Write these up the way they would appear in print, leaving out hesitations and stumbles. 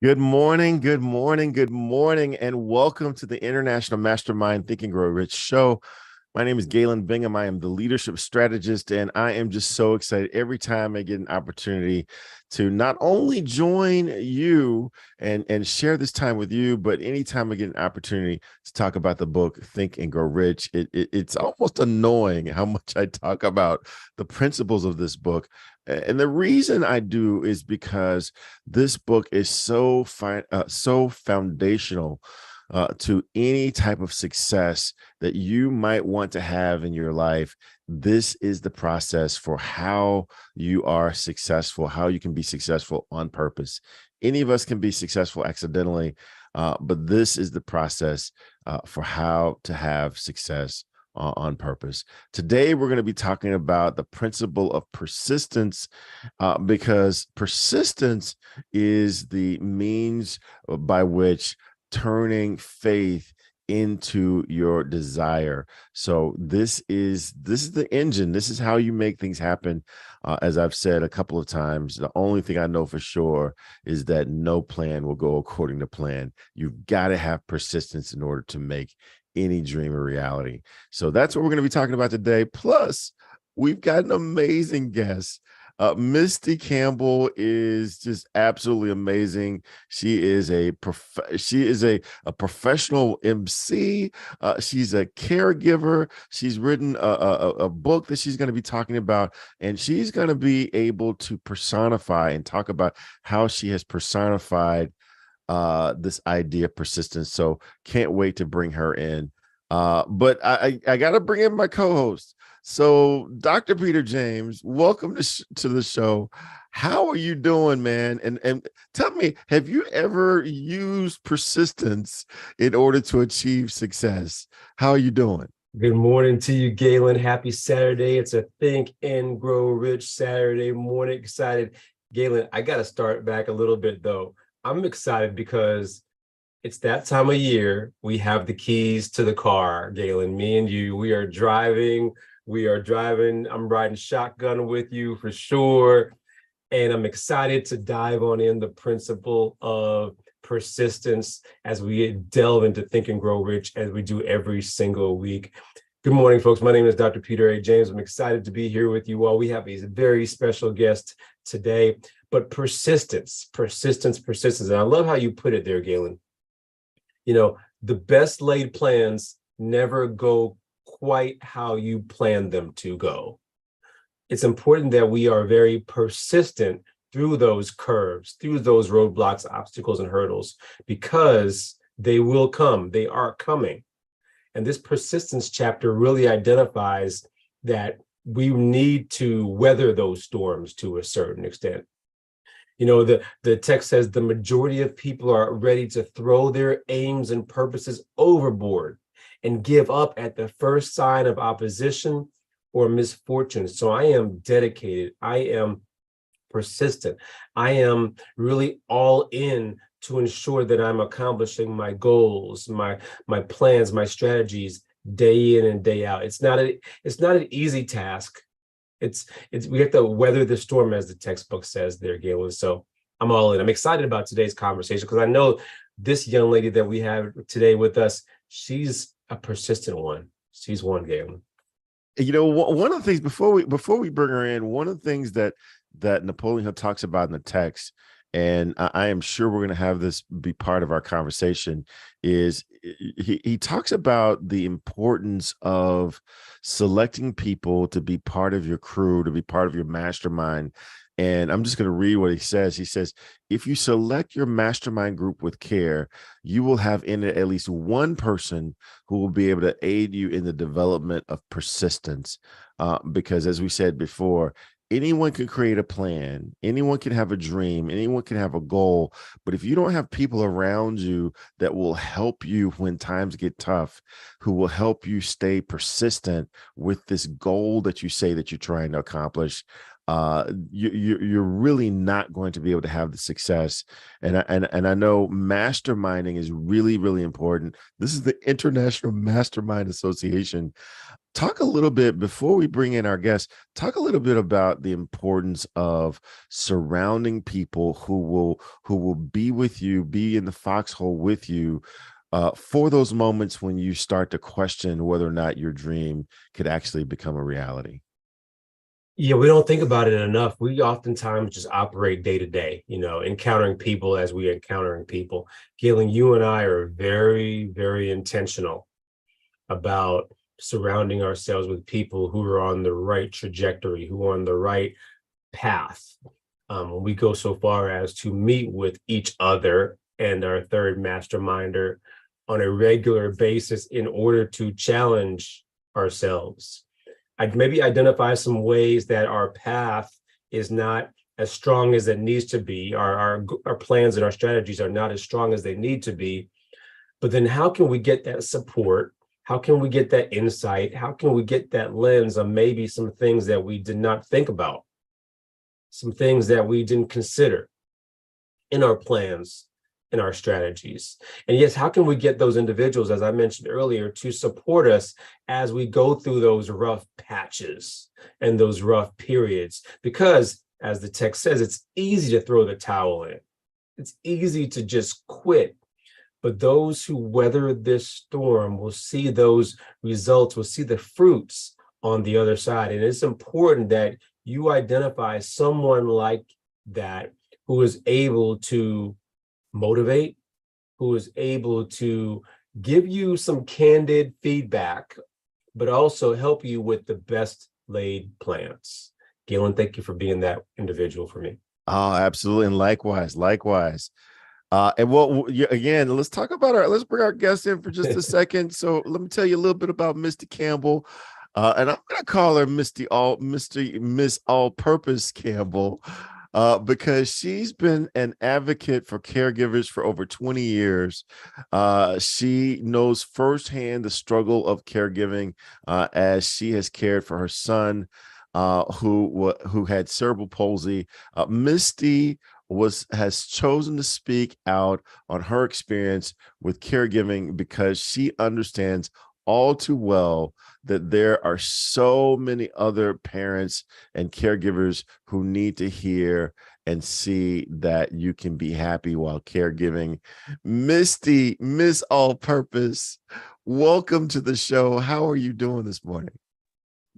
Good morning, good morning, good morning, and welcome to the International Mastermind Think and Grow Rich show. My name is Galen Bingham. I am the leadership strategist, and I am just so excited every time I get an opportunity to not only join you and share this time with you, but anytime I get an opportunity to talk about the book Think and Grow Rich. It's almost annoying how much I talk about the principles of this book. And the reason I do is because this book is so foundational to any type of success that you might want to have in your life. This is the process for how you are successful, how you can be successful on purpose. Any of us can be successful accidentally, but this is the process for how to have success on purpose. Today, we're going to be talking about the principle of persistence, because persistence is the means by which turning faith into your desire. So this is the engine. This is how you make things happen. As I've said a couple of times, the only thing I know for sure is that no plan will go according to plan. You've got to have persistence in order to make any dream a reality. So that's what we're going to be talking about today. Plus, we've got an amazing guest. Misty Campbell is just absolutely amazing. She is a professional MC. She's a caregiver. She's written a book that she's going to be talking about, and she's going to be able to personify and talk about how she has personified this idea of persistence. So can't wait to bring her in. But I got to bring in my co-host. So Dr. Peter James, welcome to the show. How are you doing, man? And tell me, have you ever used persistence in order to achieve success? How are you doing? Good morning to you, Galen. Happy Saturday. It's a Think and Grow Rich Saturday morning. Excited. Galen, I got to start back a little bit, though. I'm excited because it's that time of year. We have the keys to the car, Galen. Me and you, we are driving. We are driving. I'm riding shotgun with you for sure. And I'm excited to dive on in the principle of persistence as we delve into Think and Grow Rich as we do every single week. Good morning, folks. My name is Dr. Peter A. James. I'm excited to be here with you all. We have a very special guest today, but persistence. And I love how you put it there, Galen. You know, the best laid plans never go quite how you plan them to go. It's important that we are very persistent through those curves, through those roadblocks, obstacles, and hurdles, because they will come. They are coming. And this persistence chapter really identifies that we need to weather those storms to a certain extent. You know, the text says the majority of people are ready to throw their aims and purposes overboard and give up at the first sign of opposition or misfortune. So I am dedicated. I am persistent. I am really all in to ensure that I'm accomplishing my goals, my plans, my strategies day in and day out. It's not an easy task. It's we have to weather the storm, as the textbook says there, Galen. So I'm all in. I'm excited about today's conversation because I know this young lady that we have today with us, she's a persistent one. She's one, Galen. You know, one of the things before we bring her in, one of the things that Napoleon Hill talks about in the text, and I am sure we're going to have this be part of our conversation, is he talks about the importance of selecting people to be part of your crew, to be part of your mastermind. And I'm just going to read what he says. He says, if you select your mastermind group with care, you will have in it at least one person who will be able to aid you in the development of persistence. Because as we said before, anyone can create a plan, anyone can have a dream, anyone can have a goal. But if you don't have people around you that will help you when times get tough, who will help you stay persistent with this goal that you say that you're trying to accomplish, you're really not going to be able to have the success. And I know masterminding is really, really important. This is the International Mastermind Association. Talk a little bit before we bring in our guests, talk a little bit about the importance of surrounding people who will be with you, be in the foxhole with you for those moments when you start to question whether or not your dream could actually become a reality. Yeah, we don't think about it enough. We oftentimes just operate day to day, encountering people as we encountering people. Galen, you and I are very, very intentional about surrounding ourselves with people who are on the right trajectory, who are on the right path. We go so far as to meet with each other and our third masterminder on a regular basis in order to challenge ourselves. I'd maybe identify some ways that our path is not as strong as it needs to be. Our plans and our strategies are not as strong as they need to be. But then how can we get that support? How can we get that insight? How can we get that lens on maybe some things that we did not think about, some things that we didn't consider in our plans, in our strategies? And yes, how can we get those individuals, as I mentioned earlier, to support us as we go through those rough patches and those rough periods? Because as the text says, it's easy to throw the towel in. It's easy to just quit. But those who weather this storm will see those results, will see the fruits on the other side. And it's important that you identify someone like that who is able to motivate, who is able to give you some candid feedback, but also help you with the best laid plans. Galen, thank you for being that individual for me. Oh, absolutely. And likewise. Again, let's bring our guest in for just a second. So let me tell you a little bit about Misty Campbell. And I'm gonna call her Miss All Purpose Campbell, because she's been an advocate for caregivers for over 20 years. She knows firsthand the struggle of caregiving as she has cared for her son, who had cerebral palsy. Misty has chosen to speak out on her experience with caregiving because she understands all too well that there are so many other parents and caregivers who need to hear and see that you can be happy while caregiving. Misty, Miss All Purpose, welcome to the show. How are you doing this morning?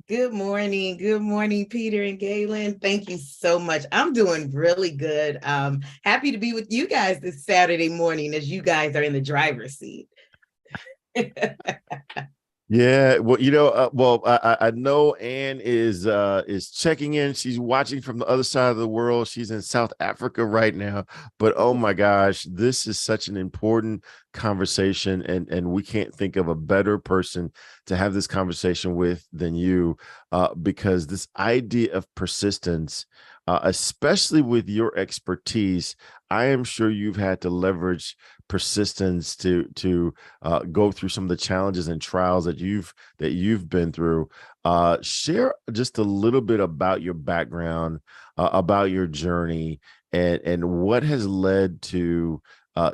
Good morning. Good morning, Peter and Galen. Thank you so much. I'm doing really good. Happy to be with you guys this Saturday morning as you guys are in the driver's seat. Yeah, well, I know Ann is checking in. She's watching from the other side of the world. She's in South Africa right now. But oh my gosh, this is such an important conversation, and we can't think of a better person to have this conversation with than you, because this idea of persistence, especially with your expertise, I am sure you've had to leverage persistence to go through some of the challenges and trials that you've been through. Share just a little bit about your background, about your journey, and what has led to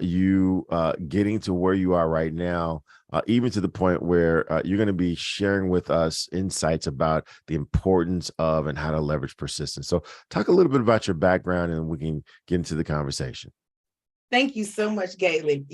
you getting to where you are right now, even to the point where you're going to be sharing with us insights about the importance of and how to leverage persistence. So talk a little bit about your background and we can get into the conversation. Thank you so much, Galen.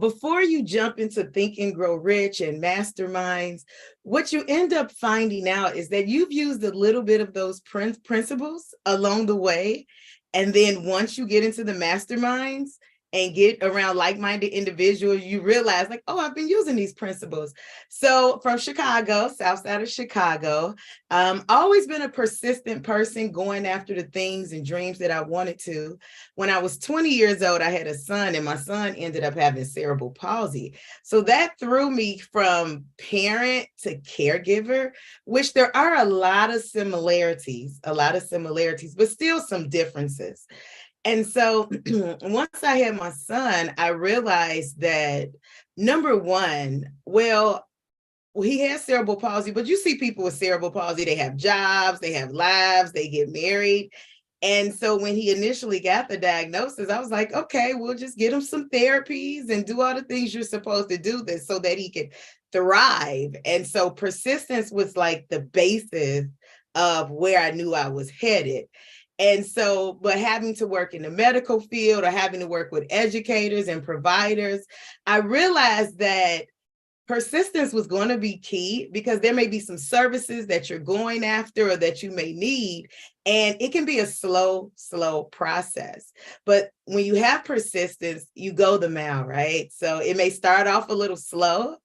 Before you jump into Think and Grow Rich and Masterminds, what you end up finding out is that you've used a little bit of those principles along the way. And then once you get into the masterminds and get around like-minded individuals, you realize like, oh, I've been using these principles. So from Chicago, south side of Chicago, always been a persistent person going after the things and dreams that I wanted to. When I was 20 years old, I had a son and my son ended up having cerebral palsy. So that threw me from parent to caregiver, which there are a lot of similarities, but still some differences. And so once I had my son, I realized that number one, he has cerebral palsy, but you see people with cerebral palsy, they have jobs, they have lives, they get married. And so when he initially got the diagnosis, I was like, okay, we'll just get him some therapies and do all the things you're supposed to do this so that he could thrive. And so persistence was like the basis of where I knew I was headed. And so, but having to work in the medical field or having to work with educators and providers, I realized that persistence was going to be key because there may be some services that you're going after or that you may need, and it can be a slow process. But when you have persistence, you go the mile, right? So it may start off a little slow,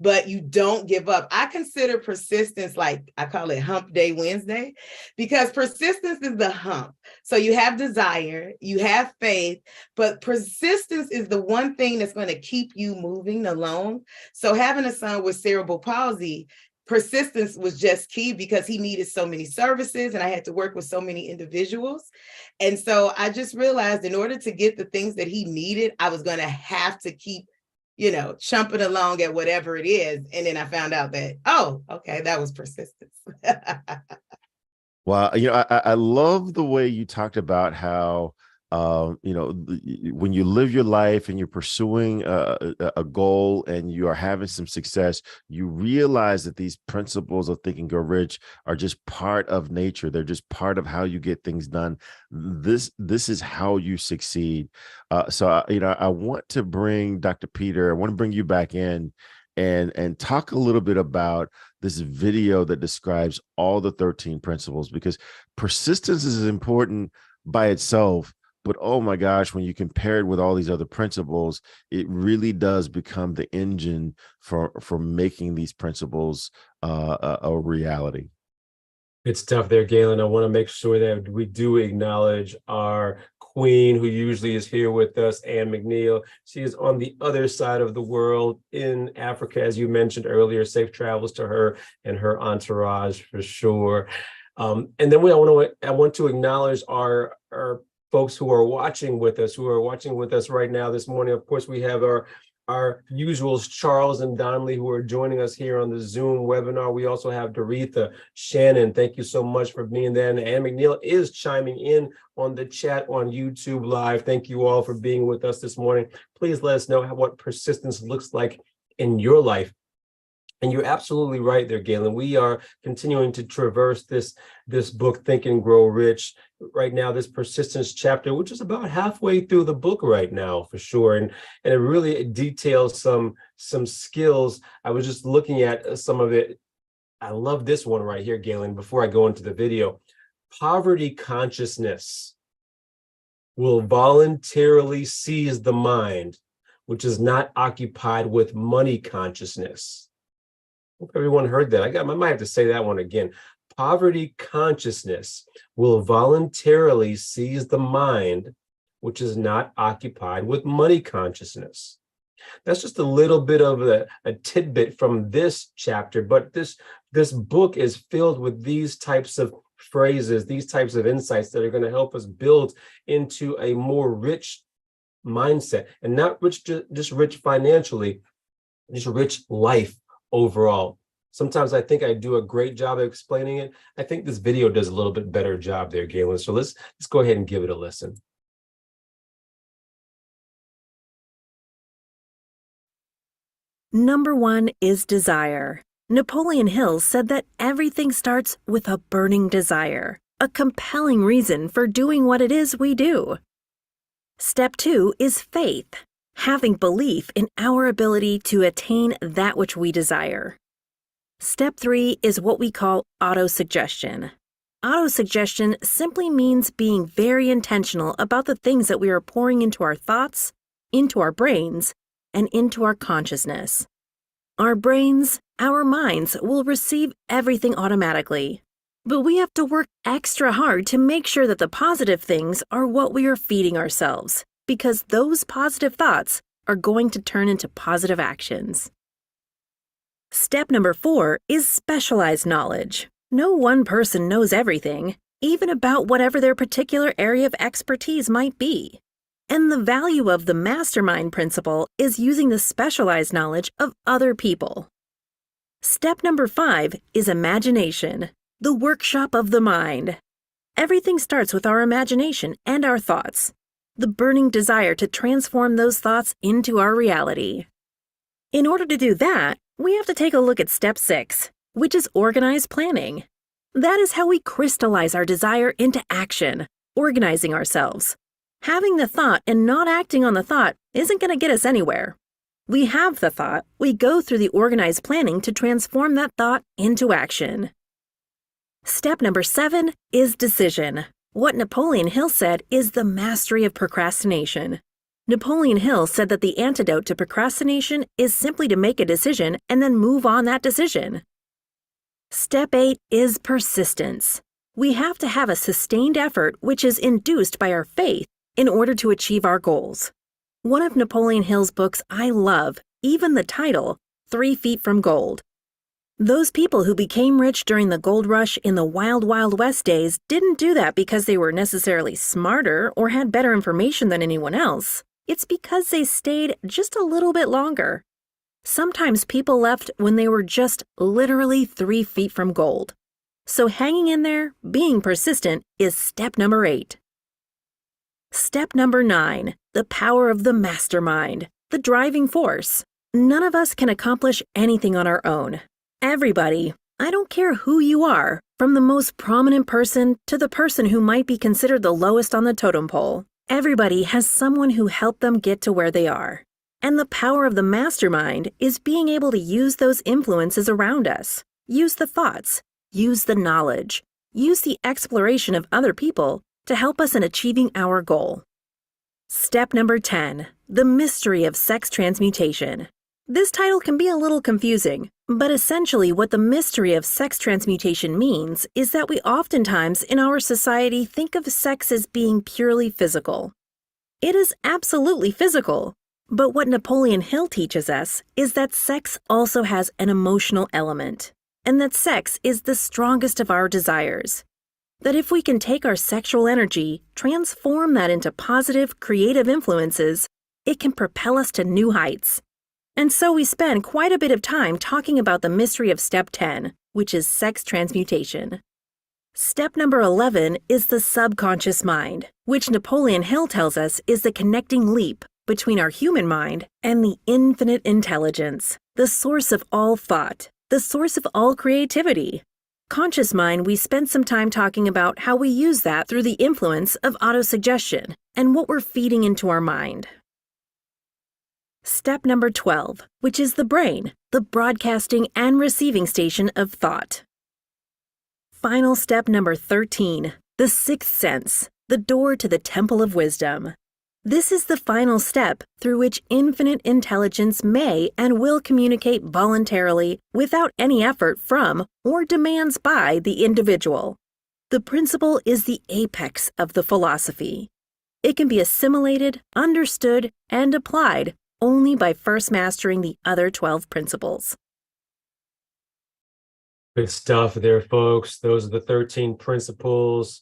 but you don't give up. I consider persistence, like I call it hump day Wednesday, because persistence is the hump. So you have desire, you have faith, but persistence is the one thing that's going to keep you moving along. So having a son with cerebral palsy, persistence was just key because he needed so many services and I had to work with so many individuals. And so I just realized in order to get the things that he needed, I was going to have to keep chumping along at whatever it is. And then I found out that, oh, okay, that was persistence. Well, I love the way you talked about how, when you live your life and you're pursuing a goal and you are having some success, you realize that these principles of Think and Grow Rich are just part of nature. They're just part of how you get things done. This is how you succeed. So I want to bring Dr. Peter. I want to bring you back in and talk a little bit about this video that describes all the 13 principles, because persistence is important by itself. But oh my gosh, when you compare it with all these other principles, it really does become the engine for making these principles a reality. It's tough there, Galen. I want to make sure that we do acknowledge our queen, who usually is here with us, Anne McNeil. She is on the other side of the world in Africa, as you mentioned earlier. Safe travels to her and her entourage for sure. And then I want to acknowledge our folks who are watching with us, right now this morning. Of course, we have our usuals, Charles and Donnelly, who are joining us here on the Zoom webinar. We also have Doretha, Shannon. Thank you so much for being there. And Anne McNeil is chiming in on the chat on YouTube Live. Thank you all for being with us this morning. Please let us know what persistence looks like in your life. And you're absolutely right there, Galen. We are continuing to traverse this book, Think and Grow Rich. Right now, this persistence chapter, which is about halfway through the book right now, for sure. And it really details some skills. I was just looking at some of it. I love this one right here, Galen, before I go into the video. Poverty consciousness will voluntarily seize the mind, which is not occupied with money consciousness. Hope everyone heard that. I might have to say that one again. Poverty consciousness will voluntarily seize the mind, which is not occupied with money consciousness. That's just a little bit of a tidbit from this chapter, but this book is filled with these types of phrases, these types of insights that are going to help us build into a more rich mindset, and not just rich financially, just rich life overall. Sometimes I think I do a great job of explaining it. I think this video does a little bit better job there, Galen. So let's go ahead and give it a listen. Number 1 is desire. Napoleon Hill said that everything starts with a burning desire, a compelling reason for doing what it is we do. Step 2 is faith, having belief in our ability to attain that which we desire. Step 3 is what we call autosuggestion. Autosuggestion simply means being very intentional about the things that we are pouring into our thoughts, into our brains, and into our consciousness. Our brains, our minds will receive everything automatically, but we have to work extra hard to make sure that the positive things are what we are feeding ourselves, because those positive thoughts are going to turn into positive actions. Step number 4 is specialized knowledge. No one person knows everything, even about whatever their particular area of expertise might be. And the value of the Mastermind principle is using the specialized knowledge of other people. Step number 5 is imagination, the workshop of the mind. Everything starts with our imagination and our thoughts, the burning desire to transform those thoughts into our reality. In order to do that, we have to take a look at step 6, which is organized planning. That is how we crystallize our desire into action, organizing ourselves. Having the thought and not acting on the thought isn't going to get us anywhere. We have the thought, we go through the organized planning to transform that thought into action. Step number 7 is decision. What Napoleon Hill said is the mastery of procrastination. Napoleon Hill said that the antidote to procrastination is simply to make a decision and then move on that decision. Step 8 is persistence. We have to have a sustained effort which is induced by our faith in order to achieve our goals. One of Napoleon Hill's books I love, even the title, 3 Feet from Gold. Those people who became rich during the gold rush in the wild, wild west days didn't do that because they were necessarily smarter or had better information than anyone else. It's because they stayed just a little bit longer. Sometimes people left when they were just literally 3 feet from gold. So hanging in there, being persistent, is step number 8. Step number 9, the power of the mastermind, the driving force. None of us can accomplish anything on our own. Everybody, I don't care who you are, from the most prominent person to the person who might be considered the lowest on the totem pole, everybody has someone who helped them get to where they are. And the power of the mastermind is being able to use those influences around us, use the thoughts, use the knowledge, use the exploration of other people to help us in achieving our goal. Step number 10, the mystery of sex transmutation. This title can be a little confusing, but essentially what the mystery of sex transmutation means is that we oftentimes in our society think of sex as being purely physical. It is absolutely physical, but what Napoleon Hill teaches us is that sex also has an emotional element, and that sex is the strongest of our desires. That if we can take our sexual energy, transform that into positive, creative influences, it can propel us to new heights. And so we spend quite a bit of time talking about the mystery of step 10, which is sex transmutation. Step number 11 is the subconscious mind, which Napoleon Hill tells us is the connecting leap between our human mind and the infinite intelligence, the source of all thought, the source of all creativity. Conscious mind, we spent some time talking about how we use that through the influence of autosuggestion and what we're feeding into our mind. Step number 12, which is the brain, the broadcasting and receiving station of thought. Final step number 13, the sixth sense, the door to the temple of wisdom. This is the final step through which infinite intelligence may and will communicate voluntarily without any effort from or demands by the individual. The principle is the apex of the philosophy. It can be assimilated, understood, and applied only by first mastering the other 12 principles. Good stuff there, folks. Those are the 13 principles.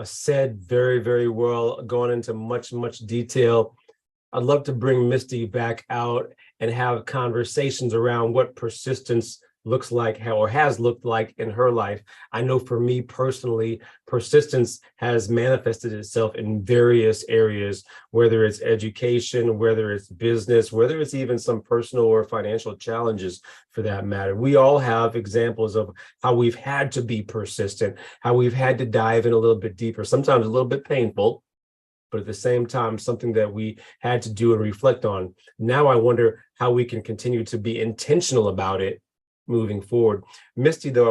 Said very, very well, going into much, much detail. I'd love to bring Misty back out and have conversations around what persistence looks like or has looked like in her life. I know for me personally, persistence has manifested itself in various areas, whether it's education, whether it's business, whether it's even some personal or financial challenges for that matter. We all have examples of how we've had to be persistent, how we've had to dive in a little bit deeper, sometimes a little bit painful, but at the same time, something that we had to do and reflect on. Now I wonder how we can continue to be intentional about it moving forward. Misty, though, I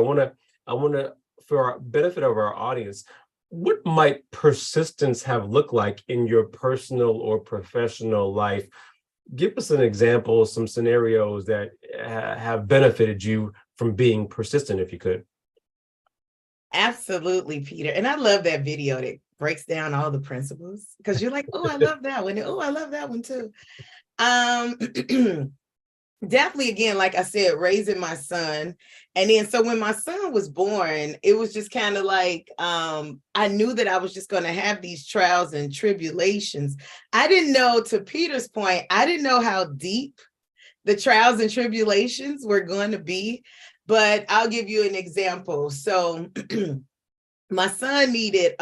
want to, for our benefit of our audience, what might persistence have looked like in your personal or professional life? Give us an example, some scenarios that have benefited you from being persistent, if you could. Absolutely, Peter. And I love that video that breaks down all the principles because you're like, oh, I love that one. Oh, I love that one too. Definitely, again, like I said, raising my son. And then so when my son was born, it was just kind of like, I knew that I was just going to have these trials and tribulations. I didn't know, to Peter's point, I didn't know how deep the trials and tribulations were going to be, but I'll give you an example. So My son needed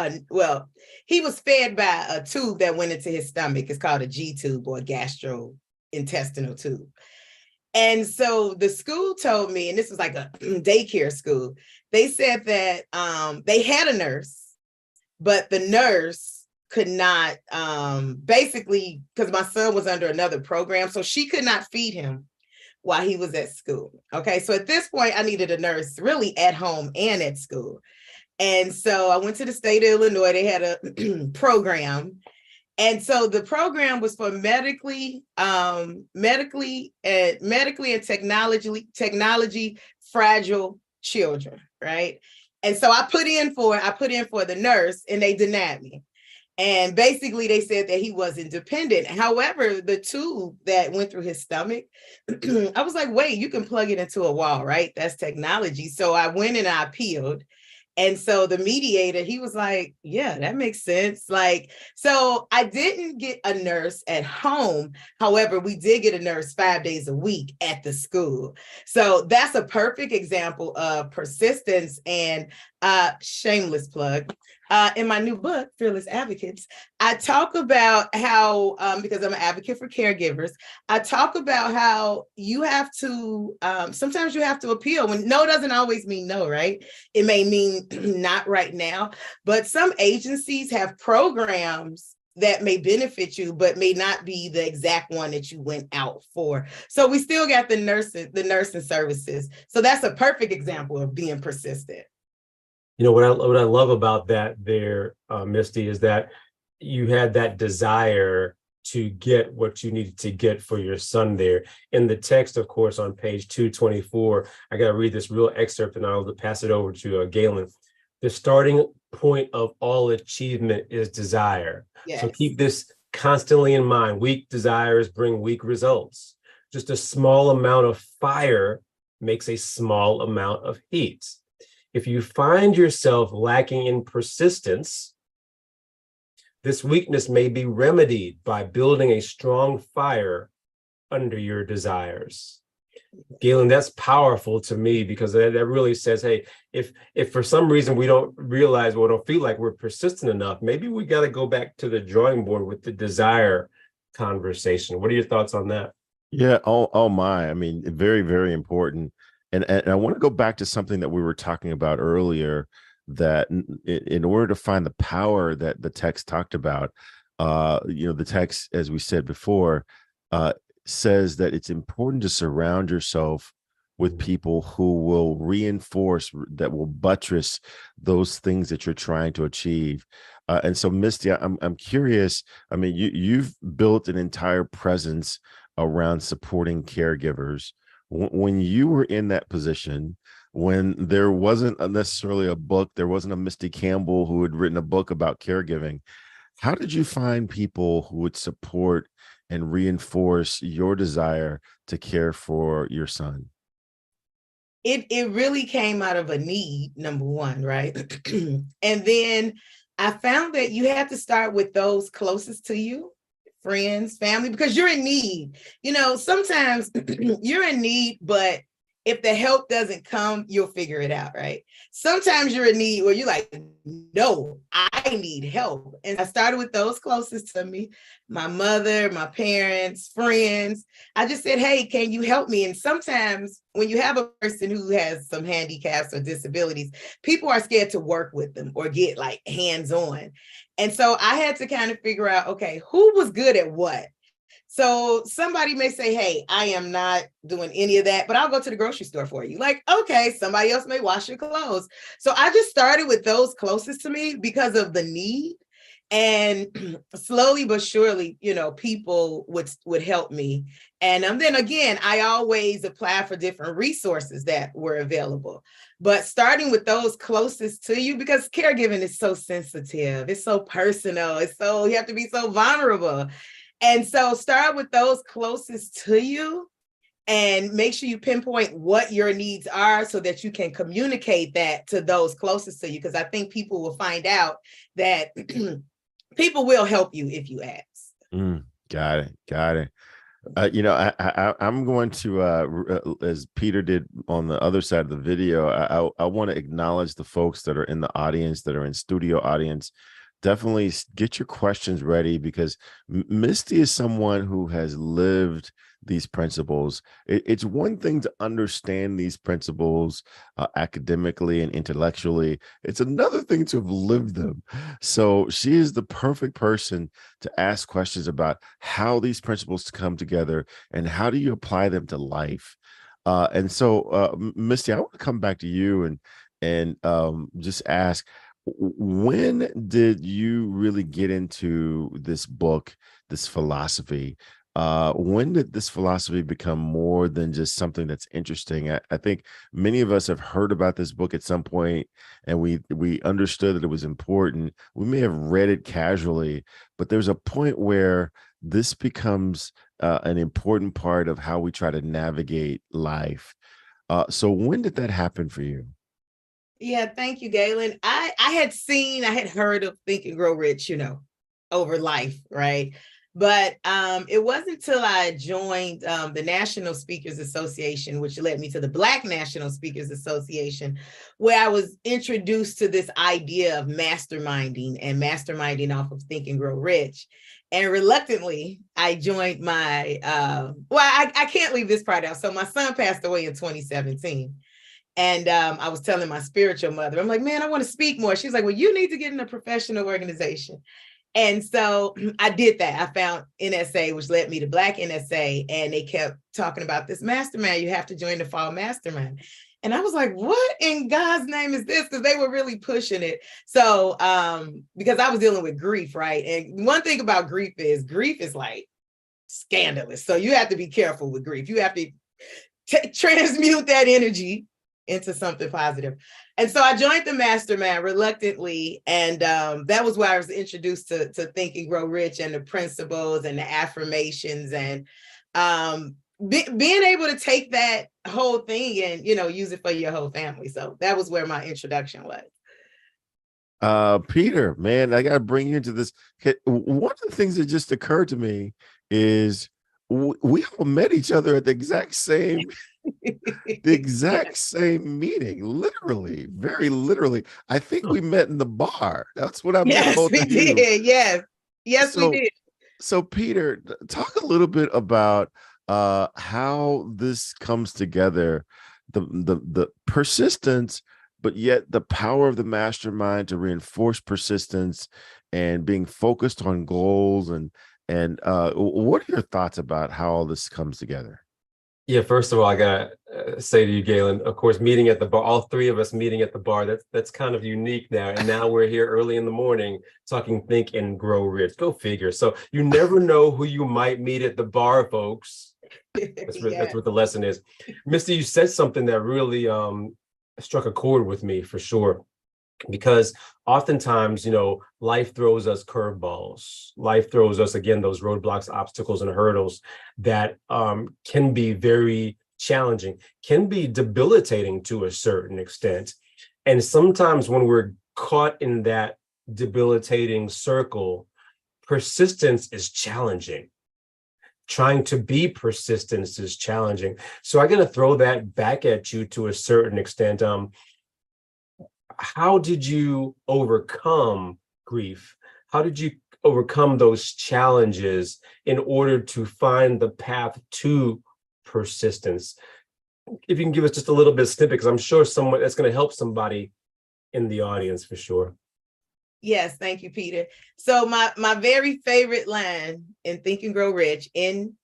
he was fed by a tube that went into his stomach. It's called a G tube, or gastrointestinal tube. And so the school told me, and this was like a daycare school, they said that they had a nurse, but the nurse could not, basically, because my son was under another program, so she could not feed him while he was at school. Okay, so at this point, I needed a nurse really at home and at school. And so I went to the state of Illinois. They had a program. And so the program was for medically and technology fragile children, right? And so I put in for the nurse, and they denied me. And basically they said that he wasn't dependent. However, the tube that went through his stomach, I was like, wait, you can plug it into a wall, right? That's technology. So I went and I appealed. And so the mediator, he was like, yeah, that makes sense. Like, so I didn't get a nurse at home. However, we did get a nurse 5 days a week at the school. So that's a perfect example of persistence. And shameless plug, in my new book, Fearless Advocates, I talk about how, because I'm an advocate for caregivers, I talk about how you have to, sometimes you have to appeal when no doesn't always mean no, right? It may mean not right now, but some agencies have programs that may benefit you, but may not be the exact one that you went out for. So we still got the nursing services. So that's a perfect example of being persistent. You know, what I love about that there, Misty, is that you had that desire to get what you needed to get for your son there. In the text, of course, on page 224, I got to read this real excerpt, and I'll pass it over to Galen. The starting point of all achievement is desire. Yes. So keep this constantly in mind. Weak desires bring weak results. Just a small amount of fire makes a small amount of heat. If you find yourself lacking in persistence, this weakness may be remedied by building a strong fire under your desires. Galen, that's powerful to me, because that really says, hey, if for some reason we don't realize or don't feel like we're persistent enough, maybe we got to go back to the drawing board with the desire conversation. What are your thoughts on that? Yeah. Oh my. I mean, very, very important. And I want to go back to something that we were talking about earlier, that in order to find the power that the text talked about, the text, as we said before, says that it's important to surround yourself with people who will reinforce, that will buttress those things that you're trying to achieve. And so, Misty, I'm curious. I mean, you've built an entire presence around supporting caregivers. When you were in that position, when there wasn't necessarily a book, there wasn't a Misty Campbell who had written a book about caregiving, how did you find people who would support and reinforce your desire to care for your son? It really came out of a need, number one, right? And then I found that you have to start with those closest to you, friends, family, because you're in need. You know, sometimes you're in need, but if the help doesn't come, you'll figure it out, right? Sometimes you're in need where you're like, no, I need help. And I started with those closest to me, my mother, my parents, friends. I just said, hey, can you help me? And sometimes when you have a person who has some handicaps or disabilities, people are scared to work with them or get like hands-on. And so I had to kind of figure out, okay, who was good at what? So somebody may say, hey, I am not doing any of that, but I'll go to the grocery store for you. Like, okay, somebody else may wash your clothes. So I just started with those closest to me because of the need. And slowly but surely, you know, people would help me. And then again, I always apply for different resources that were available. But starting with those closest to you, because caregiving is so sensitive, it's so personal, you have to be so vulnerable. And so start with those closest to you and make sure you pinpoint what your needs are so that you can communicate that to those closest to you. Because I think people will find out that people will help you if you ask. Got it. I'm going to, as Peter did on the other side of the video, I want to acknowledge the folks that are in the audience, that are in studio audience. Definitely get your questions ready, because Misty is someone who has lived these principles. It's one thing to understand these principles academically and intellectually. It's another thing to have lived them. So she is the perfect person to ask questions about how these principles come together and how do you apply them to life. Misty, I want to come back to you and just ask, when did you really get into this book, this philosophy? When did this philosophy become more than just something that's interesting? I think many of us have heard about this book at some point, and we understood that it was important. We may have read it casually, but there's a point where this becomes an important part of how we try to navigate life. So when did that happen for you? Yeah, thank you, Galen. I had heard of Think and Grow Rich, over life, right? But it wasn't until I joined the National Speakers Association, which led me to the Black National Speakers Association, where I was introduced to this idea of masterminding off of Think and Grow Rich. And reluctantly, I joined my, I can't leave this part out. So my son passed away in 2017. And I was telling my spiritual mother, I'm like, man, I want to speak more. She's like, well, you need to get in a professional organization. And so I did that. I found NSA, which led me to Black NSA. And they kept talking about this mastermind. You have to join the fall mastermind. And I was like, what in God's name is this? Because they were really pushing it. So because I was dealing with grief, right? And one thing about grief is like scandalous. So you have to be careful with grief. You have to transmute that energy into something positive. And so I joined the mastermind reluctantly. And that was where I was introduced to Think and Grow Rich and the principles and the affirmations and being able to take that whole thing and, use it for your whole family. So that was where my introduction was. Peter, man, I got to bring you into this. One of the things that just occurred to me is we all met each other at the exact same same meeting, literally, very literally. I think we met in the bar. That's what I met both of you. Did. Yes, we did. So Peter, talk a little bit about how this comes together, the persistence, but yet the power of the mastermind to reinforce persistence and being focused on goals. And what are your thoughts about how all this comes together? Yeah, first of all, I gotta say to you, Galen, of course, meeting at the bar, all three of us meeting at the bar, that's kind of unique now. And now we're here early in the morning talking Think and Grow Rich. Go figure. So you never know who you might meet at the bar, folks. That's what the lesson is. Misty, you said something that really struck a chord with me for sure. Because oftentimes, life throws us curveballs. Life throws us, again, those roadblocks, obstacles, and hurdles that can be very challenging, can be debilitating to a certain extent. And sometimes when we're caught in that debilitating circle, persistence is challenging. Trying to be persistent is challenging. So I'm going to throw that back at you to a certain extent. How did you overcome grief? How did you overcome those challenges in order to find the path to persistence? If you can give us just a little bit of snippet, because I'm sure that's going to help somebody in the audience for sure. Yes, thank you, Peter. So my very favorite line in Think and Grow Rich in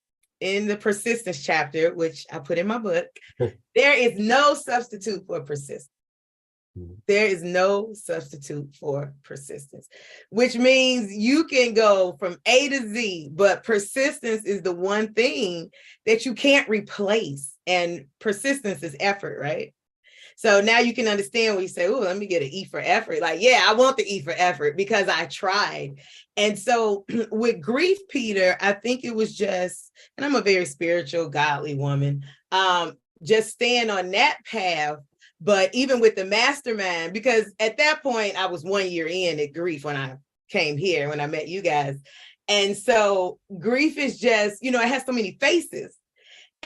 the persistence chapter, which I put in my book, there is no substitute for persistence. There is no substitute for persistence, which means you can go from A to Z, but persistence is the one thing that you can't replace. And persistence is effort, right? So now you can understand when you say, oh, let me get an E for effort. Like, yeah, I want the E for effort because I tried. And so with grief, Peter, I think it was just, and I'm a very spiritual, godly woman, just staying on that path. But even with the mastermind, because at that point I was 1 year in at grief when I came here, when I met you guys. And so grief is just, it has so many faces.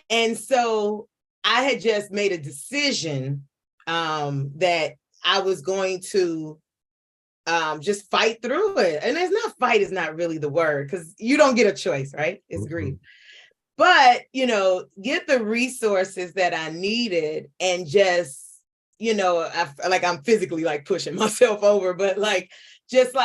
And so I had just made a decision that I was going to just fight through it. And it's not fight is not really the word, because you don't get a choice, right? It's grief. But, get the resources that I needed and just, I'm physically like pushing myself over, but just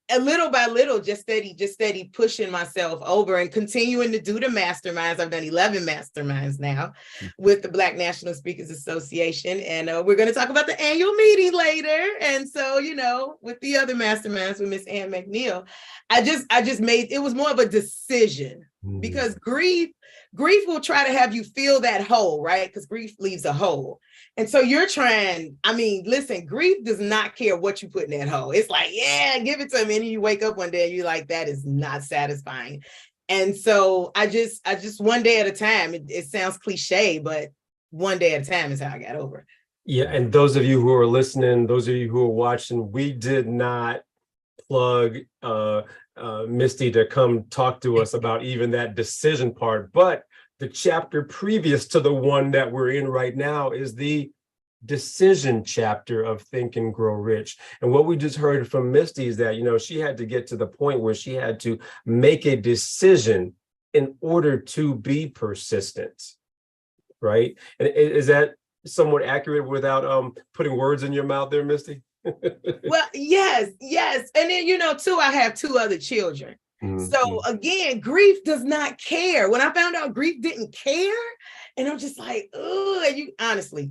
a little by little, just steady pushing myself over and continuing to do the masterminds. I've done 11 masterminds now with the Black National Speakers Association. And we're going to talk about the annual meeting later. And so, with the other masterminds with Miss Ann McNeil, I just made, it was more of a decision because grief will try to have you feel that hole, right? Because grief leaves a hole. And so you're trying, listen, grief does not care what you put in that hole. It's like, yeah, give it to me. And you wake up one day and you're like, that is not satisfying. And so I just one day at a time, it sounds cliche, but one day at a time is how I got over it. Yeah. And those of you who are listening, those of you who are watching, we did not plug Misty to come talk to us about even that decision part, but the chapter previous to the one that we're in right now is the decision chapter of Think and Grow Rich. And what we just heard from Misty is that, she had to get to the point where she had to make a decision in order to be persistent, right? And is that somewhat accurate without putting words in your mouth there, Misty? Well, yes. And then, too, I have 2 other children. So again, grief does not care. When I found out grief didn't care, and I'm just like, oh, honestly,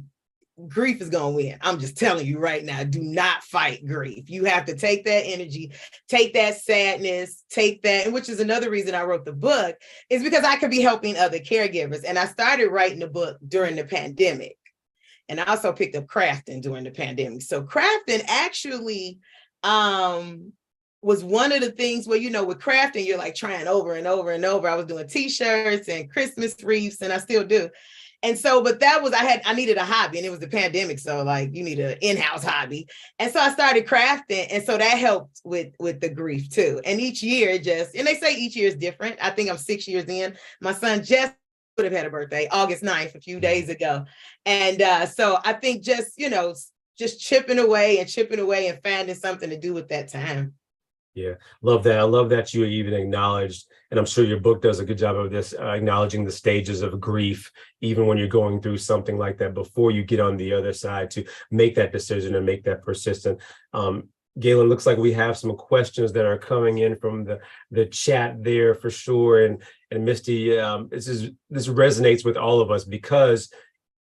grief is going to win. I'm just telling you right now, do not fight grief. You have to take that energy, take that sadness, take that, and which is another reason I wrote the book, is because I could be helping other caregivers. And I started writing the book during the pandemic. And I also picked up crafting during the pandemic. So crafting actually was one of the things where, with crafting, you're like trying over and over and over. I was doing t-shirts and Christmas wreaths, and I still do. And so, but I needed a hobby, and it was the pandemic. So you need an in-house hobby. And so I started crafting. And so that helped with the grief too. And each year and they say each year is different. I think I'm 6 years in. My son just would have had a birthday, August 9th, a few days ago. And so I think just chipping away and finding something to do with that time. Yeah, love that. I love that you even acknowledged, and I'm sure your book does a good job of this, acknowledging the stages of grief, even when you're going through something like that, before you get on the other side to make that decision and make that persistent. Galen, looks like we have some questions that are coming in from the chat there for sure. And Misty, this resonates with all of us, because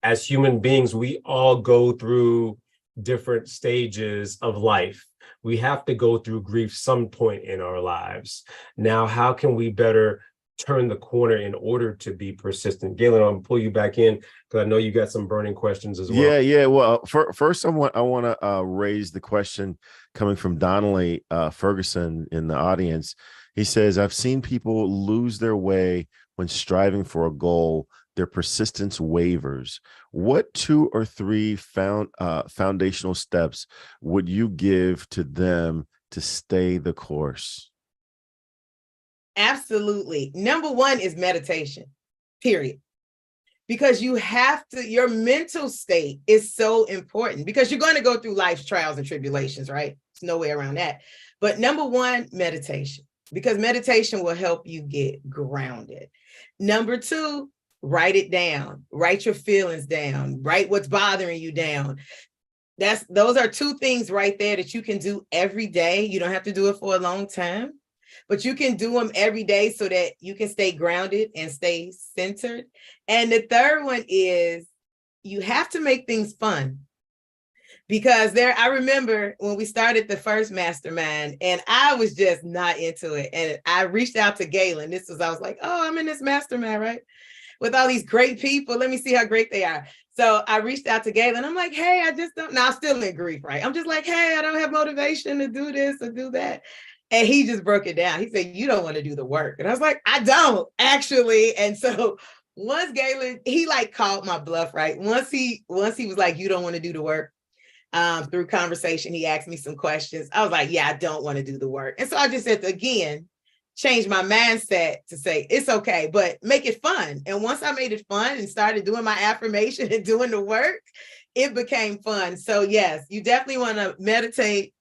as human beings, we all go through different stages of life. We have to go through grief some point in our lives. Now, how can we better turn the corner in order to be persistent? Galen, I'll pull you back in because I know you got some burning questions as well. Yeah. Well, first, I want to raise the question coming from Donnelly Ferguson in the audience. He says, I've seen people lose their way when striving for a goal. Their persistence wavers. What 2 or 3 foundational steps would you give to them to stay the course? Absolutely. Number 1 is meditation, period. Because your mental state is so important, because you're going to go through life's trials and tribulations, right? There's no way around that. But number 1, meditation, because meditation will help you get grounded. Number 2, write it down, write your feelings down, write what's bothering you down. Those are 2 things right there that you can do every day. You don't have to do it for a long time, but you can do them every day so that you can stay grounded and stay centered. And the third one is you have to make things fun. Because I remember when we started the first mastermind and I was just not into it. And I reached out to Galen. I was like, oh, I'm in this mastermind, right? With all these great people. Let me see how great they are. So I reached out to Galen. I'm like, hey, I just don't, now I'm still in grief, right? I'm just like, hey, I don't have motivation to do this or do that. And he just broke it down. He said, you don't want to do the work. And I was like, I don't actually. And so once Galen, he called my bluff, right? Once he was like, you don't want to do the work. Through conversation, he asked me some questions. I was like, yeah, I don't want to do the work. And so I just said, again, change my mindset to say it's okay, but make it fun. And once I made it fun and started doing my affirmation and doing the work, it became fun. So yes, you definitely want to meditate.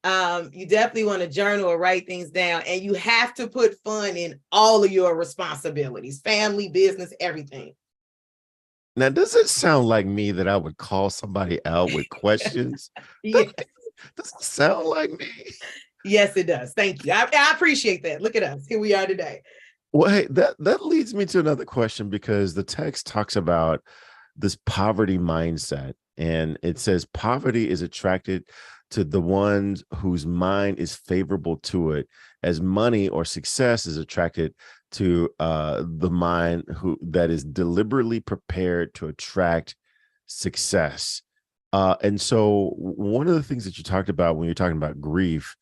You definitely want to journal or write things down, and you have to put fun in all of your responsibilities, family, business, everything. Now, does it sound like me that I would call somebody out with questions? Yeah. Does it sound like me? Yes, it does. Thank you. I appreciate that. Look at us. Here we are today. Well, hey, that leads me to another question, because the text talks about this poverty mindset, and it says poverty is attracted to the ones whose mind is favorable to it, as money or success is attracted to the mind that is deliberately prepared to attract success. And so one of the things that you talked about when you're talking about grief,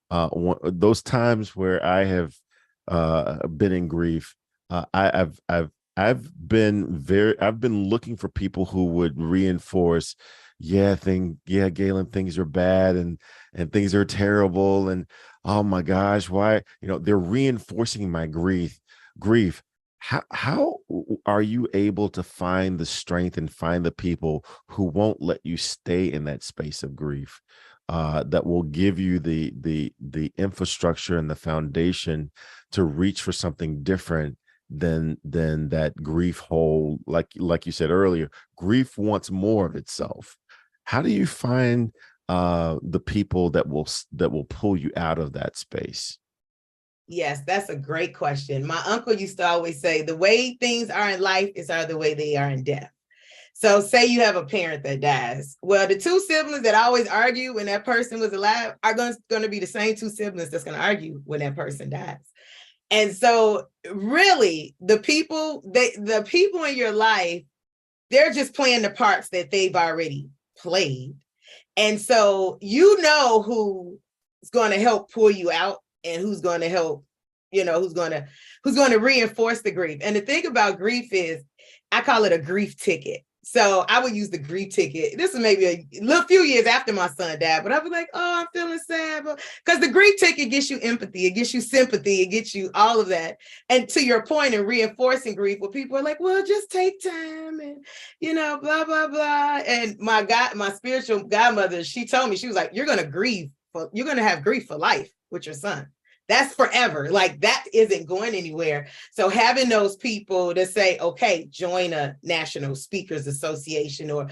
those times where I have been in grief, I've been looking for people who would reinforce, Galen, things are bad and things are terrible, and oh my gosh, why, they're reinforcing my grief. How are you able to find the strength and find the people who won't let you stay in that space of grief, that will give you the infrastructure and the foundation to reach for something different than that grief hole? Like you said earlier, grief wants more of itself. How do you find the people that will pull you out of that space? Yes, that's a great question. My uncle used to always say, the way things are in life are the way they are in death. So say you have a parent that dies. Well, the two siblings that always argue when that person was alive are going to be the same two siblings that's going to argue when that person dies. And so really the people in your life, they're just playing the parts that they've already played. And so you know who is going to help pull you out and who's going to help, who's going to reinforce the grief. And the thing about grief is, I call it a grief ticket. So I would use the grief ticket. This is maybe a few years after my son died, but I was like, oh, I'm feeling sad. Because the grief ticket gets you empathy, it gets you sympathy, it gets you all of that. And to your point in reinforcing grief, where people are like, well, just take time and, blah, blah, blah. And my spiritual godmother, she told me, she was like, you're going to have grief for life with your son. That's forever. Like, that isn't going anywhere. So having those people to say, okay, join a National Speakers Association, or,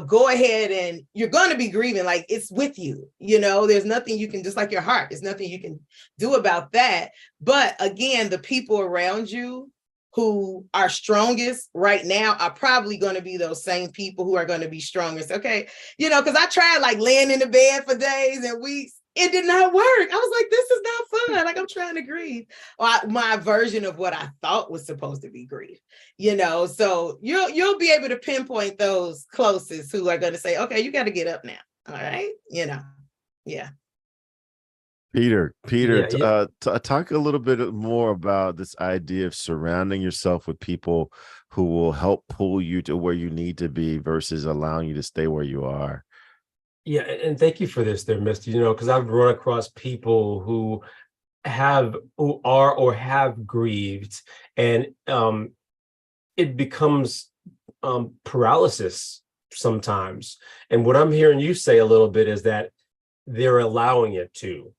go ahead, and you're going to be grieving. Like, it's with you, there's nothing you can, just like your heart, there's nothing you can do about that. But again, the people around you who are strongest right now are probably going to be those same people who are going to be strongest. Okay. Because I tried like laying in the bed for days and weeks. It did not work. I was like, this is not fun. Like, I'm trying to grieve. My version of what I thought was supposed to be grief, so you'll be able to pinpoint those closest who are going to say, okay, you got to get up now. All right. Yeah. Peter, talk a little bit more about this idea of surrounding yourself with people who will help pull you to where you need to be versus allowing you to stay where you are. Yeah, and thank you for this there, Misty, because I've run across people who are or have grieved, and it becomes paralysis sometimes. And what I'm hearing you say a little bit is that they're allowing it to.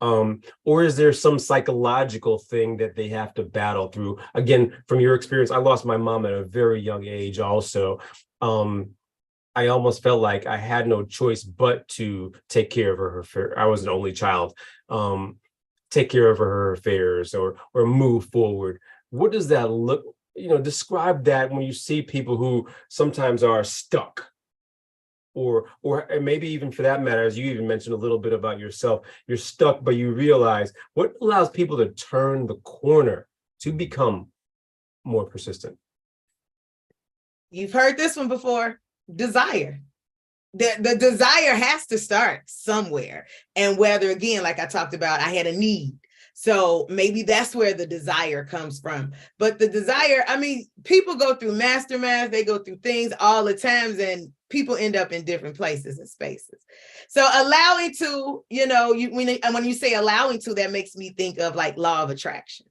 Or is there some psychological thing that they have to battle through? Again, from your experience, I lost my mom at a very young age also. I almost felt like I had no choice but to take care of her. I was an only child. Take care of her affairs or move forward. What does that look? Describe that when you see people who sometimes are stuck, or maybe even for that matter, as you even mentioned a little bit about yourself, you're stuck, but you realize what allows people to turn the corner to become more persistent. You've heard this one before. Desire. The desire has to start somewhere. And whether, again, like I talked about, I had a need. So maybe that's where the desire comes from. But the desire, people go through masterminds, they go through things all the times, and people end up in different places and spaces. So allowing to, when you say allowing to, that makes me think of like law of attraction.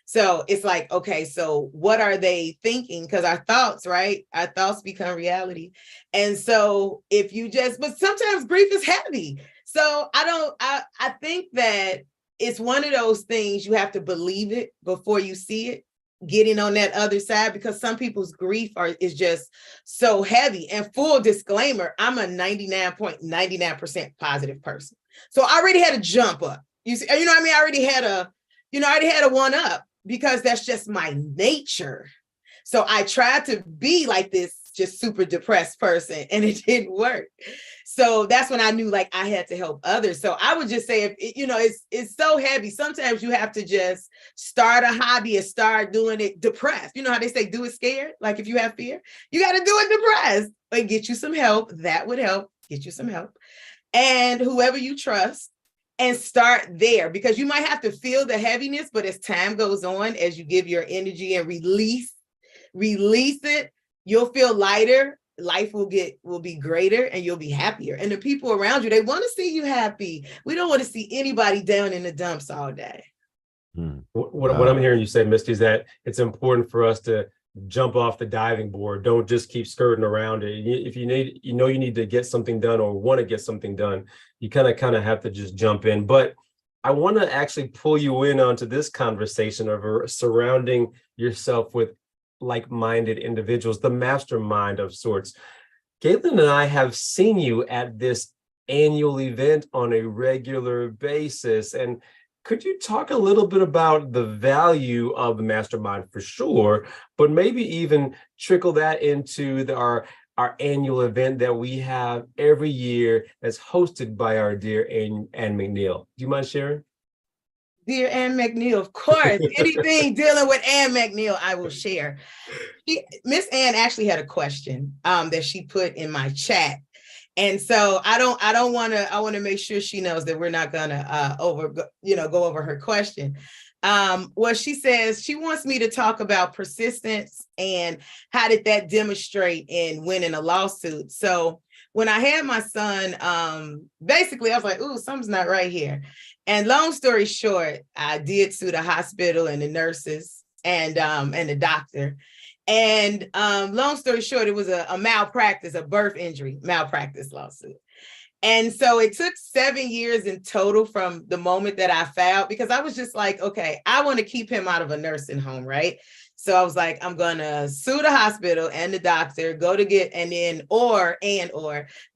So it's like, okay, so what are they thinking? Because our thoughts, right? Our thoughts become reality. And so if you but sometimes grief is heavy. So I think that it's one of those things you have to believe it before you see it, getting on that other side, because some people's grief is just so heavy. And full disclaimer, I'm a 99.99% positive person. So I already had a jump up. You see, you know what I mean? I already had a one up, because that's just my nature. So I tried to be like this just super depressed person, and it didn't work. So that's when I knew like I had to help others. So I would just say, if it's so heavy, sometimes you have to just start a hobby and start doing it depressed. You know how they say do it scared? Like if you have fear, you got to do it depressed, and get you some help. That would help. Get you some help. And whoever you trust, and start there, because you might have to feel the heaviness, but as time goes on, as you give your energy and release it, you'll feel lighter. Life will be greater, and you'll be happier. And the people around you, they want to see you happy. We don't want to see anybody down in the dumps all day. What I'm hearing you say, Misty, is that it's important for us to jump off the diving board. Don't just keep skirting around it. If you need to get something done or want to get something done, you kind of have to just jump in. But I want to actually pull you in onto this conversation of surrounding yourself with like-minded individuals, the mastermind of sorts. Galen and I have seen you at this annual event on a regular basis. And could you talk a little bit about the value of the mastermind for sure, but maybe even trickle that into our annual event that we have every year that's hosted by our dear Ann McNeil? Do you mind sharing? Dear Ann McNeil, of course. Anything dealing with Ann McNeil, I will share. Miss Ann actually had a question that she put in my chat. And so I want to make sure she knows that we're not gonna go over her question. Well, she says she wants me to talk about persistence and how did that demonstrate in winning a lawsuit. So when I had my son, basically I was like, ooh, something's not right here. And long story short, I did sue the hospital and the nurses and the doctor. And long story short, it was a malpractice, a birth injury malpractice lawsuit. And so it took 7 years in total from the moment that I filed, because I was just like, okay, I want to keep him out of a nursing home, right? So I was like, I'm going to sue the hospital and the doctor, go to get, and then, or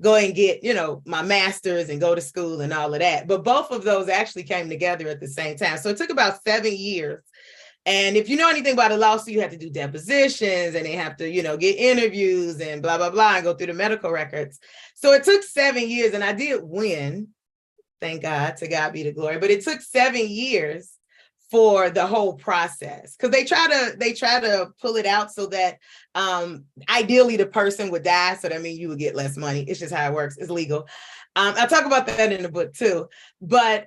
go and get, my master's and go to school and all of that. But both of those actually came together at the same time. So it took about 7 years. And if you know anything about a lawsuit, you have to do depositions and they have to, get interviews and blah, blah, blah, and go through the medical records. So it took 7 years, and I did win. Thank God, to God be the glory. But it took 7 years for the whole process, because they try to pull it out so that ideally the person would die. So that means you would get less money. It's just how it works. It's legal. I talk about that in the book too. But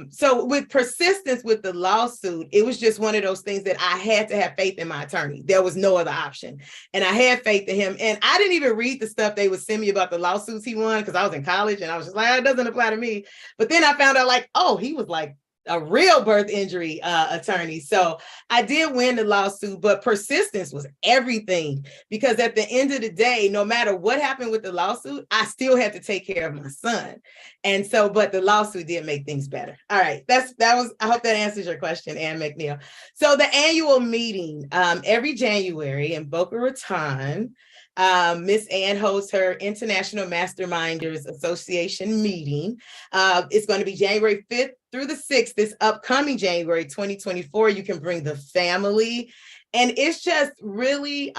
so with persistence with the lawsuit, it was just one of those things that I had to have faith in my attorney. There was no other option. And I had faith in him. And I didn't even read the stuff they would send me about the lawsuits he won, because I was in college and I was just like, it doesn't apply to me. But then I found out like, oh, he was like a real birth injury attorney. So I did win the lawsuit, but persistence was everything, because at the end of the day, no matter what happened with the lawsuit, I still had to take care of my son. And so, but the lawsuit did make things better. All right. I hope that answers your question, Ann McNeil. So the annual meeting, every January in Boca Raton, Miss Ann hosts her International Masterminders Association meeting. It's going to be January 5th through the 6th, this upcoming January 2024. You can bring the family. And it's just really,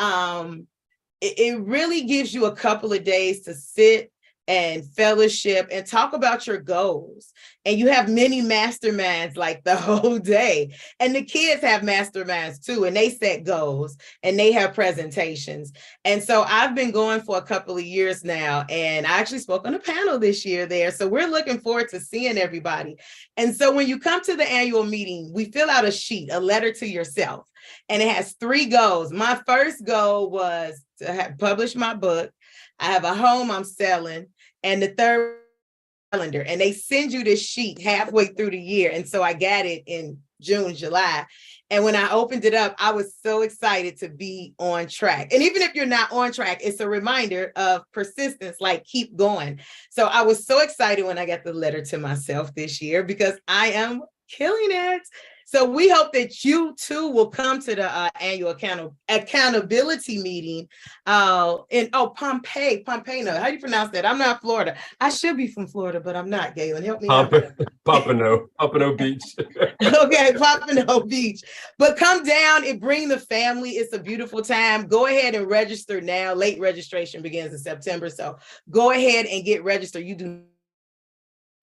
it really gives you a couple of days to sit and fellowship and talk about your goals. And you have many masterminds like the whole day. And the kids have masterminds too, and they set goals and they have presentations. And so I've been going for a couple of years now, and I actually spoke on a panel this year there. So we're looking forward to seeing everybody. And so when you come to the annual meeting, we fill out a sheet, a letter to yourself, and it has 3 goals. My first goal was to publish my book. I have a home I'm selling, and the third calendar, and they send you this sheet halfway through the year. And so I got it in June, July. And when I opened it up, I was so excited to be on track. And even if you're not on track, it's a reminder of persistence, like keep going. So I was so excited when I got the letter to myself this year because I am killing it. So we hope that you too will come to the annual accountability meeting in Pompano. How do you pronounce that? I'm not Florida. I should be from Florida, but I'm not. Galen, help me out. Pompano Beach. Okay, Pompano Beach. But come down and bring the family. It's a beautiful time. Go ahead and register now. Late registration begins in September. So go ahead and get registered. You do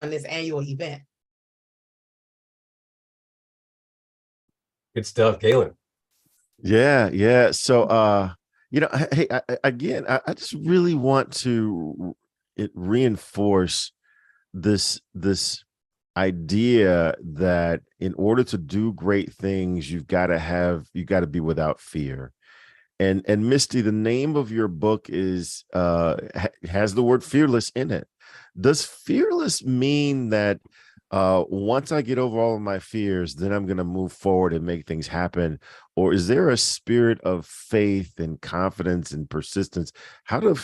on this annual event. Good stuff, Galen. Yeah. So, hey, I just really want to reinforce this idea that in order to do great things, you got to be without fear. And Misty, the name of your book is has the word fearless in it. Does fearless mean that once I get over all of my fears, then I'm going to move forward and make things happen? Or is there a spirit of faith and confidence and persistence? How do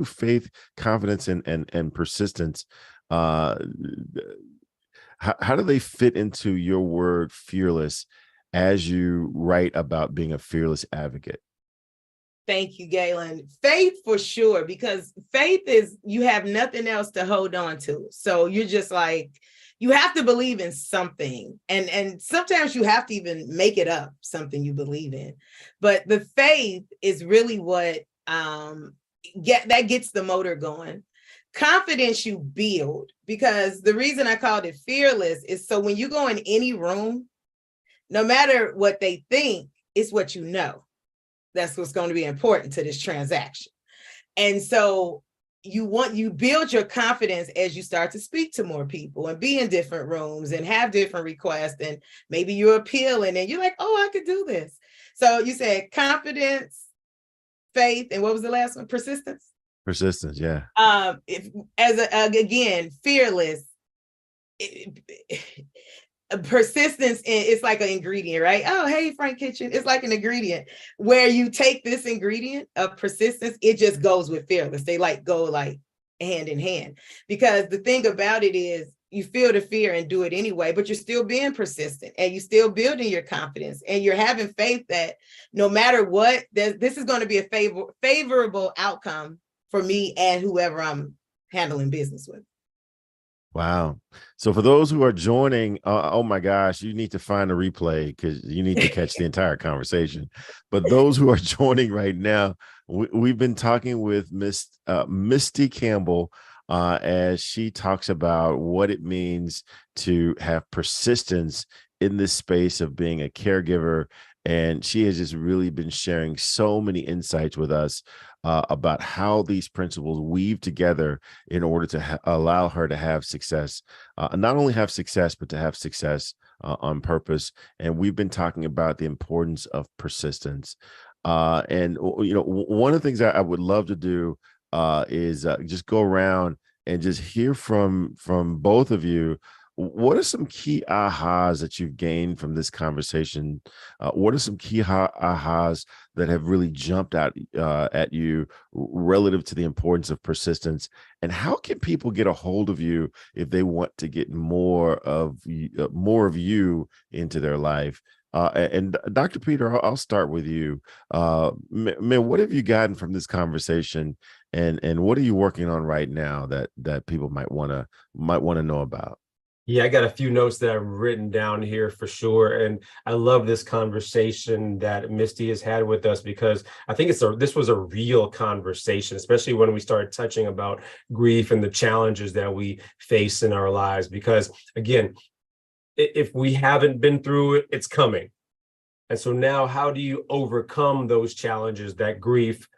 faith, confidence, and persistence, how do they fit into your word fearless as you write about being a fearless advocate? Thank you, Galen. Faith for sure, because faith is you have nothing else to hold on to. So you're just like, you have to believe in something. And sometimes you have to even make it up, something you believe in. But the faith is really what gets the motor going. Confidence you build, because the reason I called it fearless is so when you go in any room, no matter what they think, it's what you know. That's what's going to be important to this transaction. And so you build your confidence as you start to speak to more people and be in different rooms and have different requests, and maybe you're appealing and you're like, oh, I could do this. So you said confidence, faith, and what was the last one? Persistence. Yeah. Again, fearless. Persistence it's like an ingredient, right? Oh, hey, Frank Kitchen. It's like an ingredient where you take this ingredient of persistence, it just goes with fearless. They go like hand in hand, because the thing about it is you feel the fear and do it anyway, but you're still being persistent and you're still building your confidence and you're having faith that no matter what, this is going to be a favorable outcome for me and whoever I'm handling business with. Wow. So for those who are joining, oh my gosh, you need to find a replay because you need to catch the entire conversation. But those who are joining right now, we've been talking with Misty Campbell as she talks about what it means to have persistence in this space of being a caregiver. And she has just really been sharing so many insights with us about how these principles weave together in order to allow her to have success, not only have success, but to have success on purpose. And we've been talking about the importance of persistence. And one of the things I would love to do is just go around and just hear from both of you. What are some key ahas that you've gained from this conversation? What are some key ahas that have really jumped out at you relative to the importance of persistence? And how can people get a hold of you if they want to get more of you into their life? And Dr. Peter, I'll start with you. Man, what have you gotten from this conversation, and what are you working on right now that people might want to know about? Yeah, I got a few notes that I've written down here for sure. And I love this conversation that Misty has had with us, because I think this was a real conversation, especially when we started touching about grief and the challenges that we face in our lives. Because again, if we haven't been through it, it's coming. And so now, how do you overcome those challenges, that grief,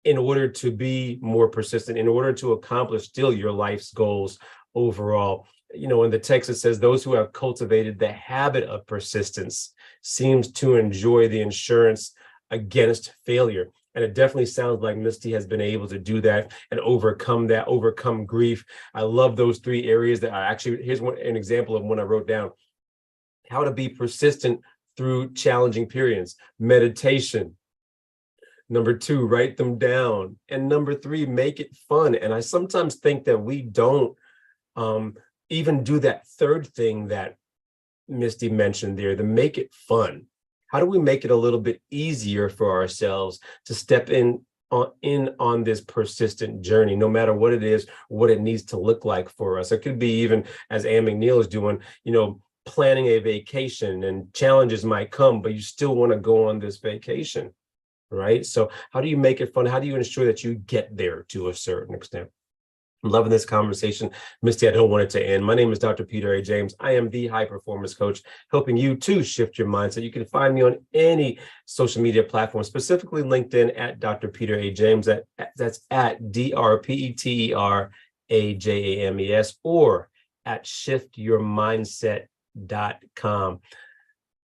in order to be more persistent, in order to accomplish still your life's goals overall? In the text, it says, those who have cultivated the habit of persistence seems to enjoy the insurance against failure. And it definitely sounds like Misty has been able to do that and overcome grief. I love those 3 areas that here's an example of one I wrote down: how to be persistent through challenging periods, meditation. Number 2, write them down. And number 3, make it fun. And I sometimes think that we don't even do that third thing that Misty mentioned there, to make it fun. How do we make it a little bit easier for ourselves to step in on this persistent journey, no matter what it is, what it needs to look like for us? It could be, even as Ann McNeil is doing, planning a vacation, and challenges might come, but you still want to go on this vacation, right? So how do you make it fun? How do you ensure that you get there to a certain extent? I'm loving this conversation. Misty, I don't want it to end. My name is Dr. Peter A. James. I am the high performance coach, helping you to shift your mindset. You can find me on any social media platform, specifically LinkedIn at Dr. Peter A. James. That's at DrPeterAJames, or at shiftyourmindset.com.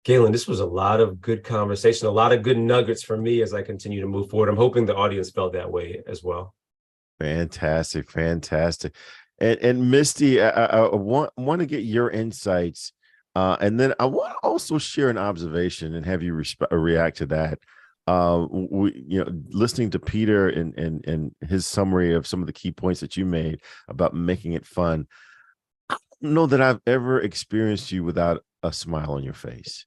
Galen, this was a lot of good conversation, a lot of good nuggets for me as I continue to move forward. I'm hoping the audience felt that way as well. Fantastic. And Misty, I want to get your insights, and then I want to also share an observation and have you react to that. Listening to Peter and his summary of some of the key points that you made about making it fun. I don't know that I've ever experienced you without a smile on your face.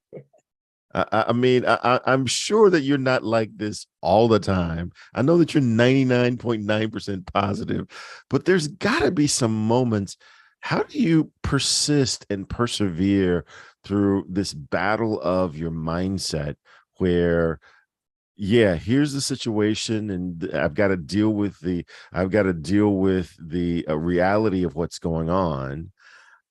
I'm sure that you're not like this all the time. I know that you're 99.9% positive, but there's got to be some moments. How do you persist and persevere through this battle of your mindset where, yeah, here's the situation, and I've got to deal with the reality of what's going on.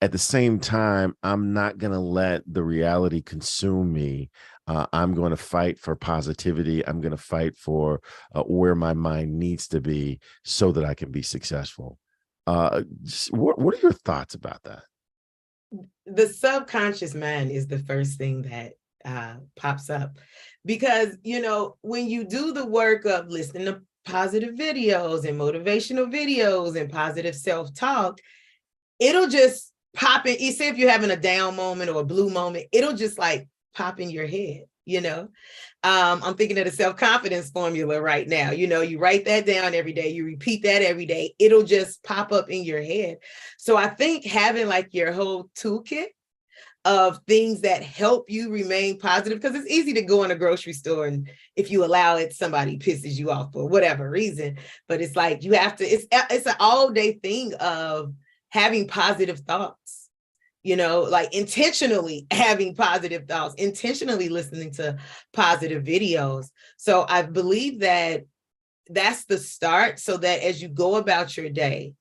At the same time, I'm not going to let the reality consume me. I'm going to fight for positivity. I'm going to fight for where my mind needs to be so that I can be successful. What are your thoughts about that? The subconscious mind is the first thing that pops up, because, when you do the work of listening to positive videos and motivational videos and positive self-talk, it'll just pop in. You say if you're having a down moment or a blue moment, it'll just like pop in your head. I'm thinking of the self-confidence formula right now. You write that down every day, you repeat that every day, it'll just pop up in your head. So I think having like your whole toolkit of things that help you remain positive, because it's easy to go in a grocery store and if you allow it, somebody pisses you off for whatever reason. But it's like you have to, it's an all day thing of having positive thoughts, like intentionally having positive thoughts, intentionally listening to positive videos. So I believe that that's the start, so that as you go about your day,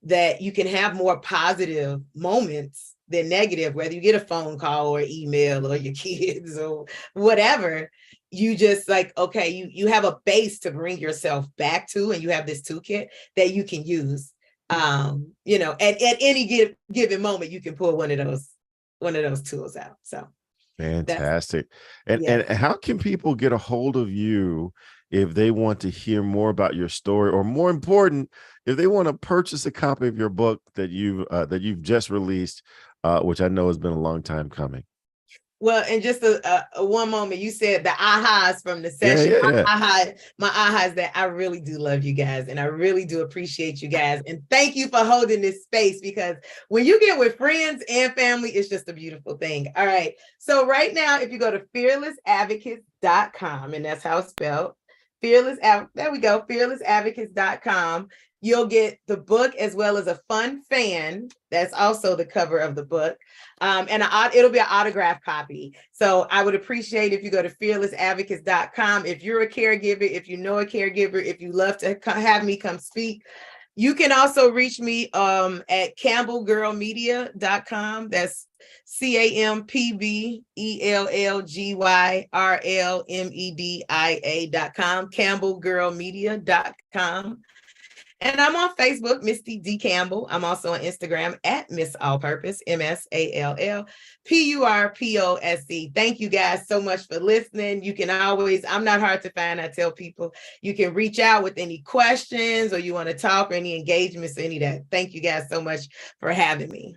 that you can have more positive moments than negative, whether you get a phone call or email or your kids or whatever. You just like, okay, you have a base to bring yourself back to, and you have this toolkit that you can use. At any given moment, you can pull one of those tools out. So fantastic. And how can people get a hold of you if they want to hear more about your story, or more important, if they want to purchase a copy of your book that you've just released, which I know has been a long time coming? Well, and just a one moment, you said the ahas from the session. Yeah. My aha is that I really do love you guys, and I really do appreciate you guys. And thank you for holding this space, because when you get with friends and family, it's just a beautiful thing. All right. So right now, if you go to fearlessadvocates.com, and that's how it's spelled, fearlessadvocates.com, you'll get the book as well as a fun fan. That's also the cover of the book. And it'll be an autographed copy. So I would appreciate if you go to fearlessadvocates.com. If you're a caregiver, if you know a caregiver, if you love to have me come speak, you can also reach me at campbellgirlmedia.com. That's CampbellGyrlmedia.com, campbellgirlmedia.com. And I'm on Facebook, Misty D. Campbell. I'm also on Instagram at Miss All Purpose, MSALLPURPOSE. Thank you guys so much for listening. You can always, I'm not hard to find. I tell people you can reach out with any questions or you want to talk or any engagements, any of that. Thank you guys so much for having me.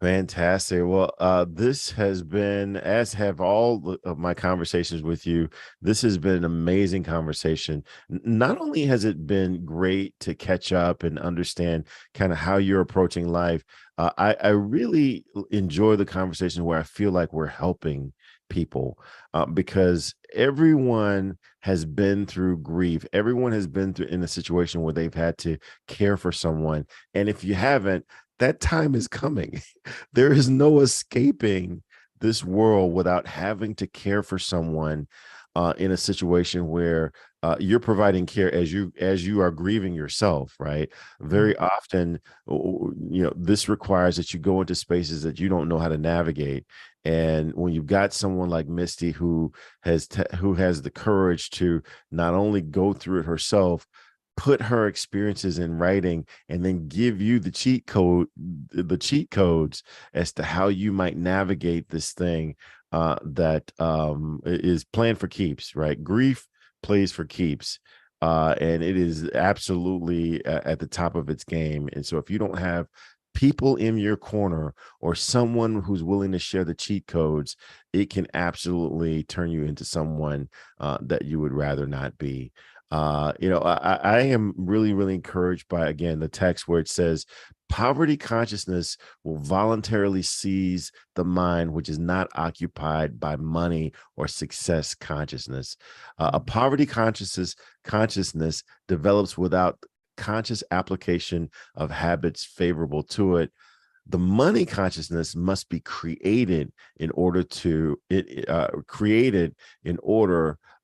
Fantastic. Well, this has been, as have all of my conversations with you, this has been an amazing conversation. Not only has it been great to catch up and understand kind of how you're approaching life, I really enjoy the conversation where I feel like we're helping people because everyone has been through grief. Everyone has been through in a situation where they've had to care for someone. And if you haven't, that time is coming. There is no escaping this world without having to care for someone in a situation where you're providing care as you are grieving yourself, right? Very often, this requires that you go into spaces that you don't know how to navigate. And when you've got someone like Misty who has the courage to not only go through it herself, put her experiences in writing, and then give you the cheat codes as to how you might navigate this thing that is planned for keeps, right? Grief plays for keeps. And it is absolutely at the top of its game. And so if you don't have people in your corner or someone who's willing to share the cheat codes, it can absolutely turn you into someone that you would rather not be. I am really, really encouraged by, again, the text where it says, poverty consciousness will voluntarily seize the mind, which is not occupied by money or success consciousness. A poverty consciousness develops without conscious application of habits favorable to it. The money consciousness must be created